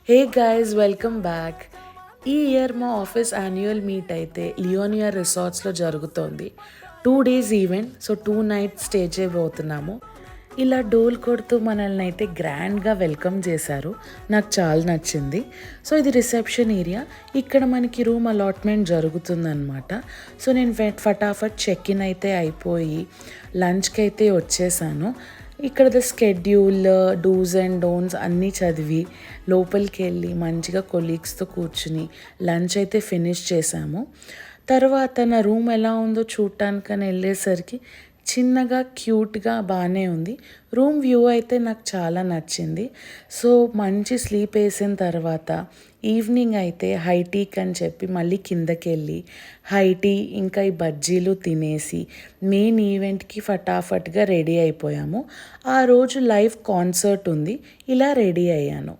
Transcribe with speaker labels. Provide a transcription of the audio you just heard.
Speaker 1: Hey guys, welcome back. ఈ year మా office annual meet అయితే లియోనియా రిసార్ట్స్లో జరుగుతోంది. 2 days event, so 2 nights stay చేయబోతున్నాము. ఇలా డోల్ కొడుతూ మనల్ని అయితే గ్రాండ్గా వెల్కమ్ చేశారు. నాకు చాలా నచ్చింది. సో ఇది రిసెప్షన్ ఏరియా. ఇక్కడ మనకి రూమ్ అలాట్మెంట్ జరుగుతుందన్నమాట. సో నేను ఫటాఫట్ చెక్ ఇన్ అయితే అయిపోయి లంచ్కి అయితే వచ్చేసాను. ఇక్కడ స్కెడ్యూల్, డూస్ అండ్ డోంట్స్ అన్నీ చదివి లోపలికి వెళ్ళి మంచిగా కొలీగ్స్తో కూర్చుని లంచ్ అయితే ఫినిష్ చేశాము. తర్వాత నా రూమ్ ఎలా ఉందో చూడటానికని వెళ్ళేసరికి చిన్నగా క్యూట్గా బాగానే ఉంది. రూమ్ వ్యూ అయితే నాకు చాలా నచ్చింది. సో మంచి స్లీప్ వేసిన తర్వాత ఈవినింగ్ అయితే హై టీక్ అని చెప్పి మళ్ళీ కిందకి వెళ్ళి హై టీ ఇంకా ఈ బజ్జీలు తినేసి మెయిన్ ఈవెంట్కి ఫటాఫట్గా రెడీ అయిపోయాము. ఆ రోజు లైవ్ కాన్సర్ట్ ఉంది. ఇలా రెడీ అయ్యాను.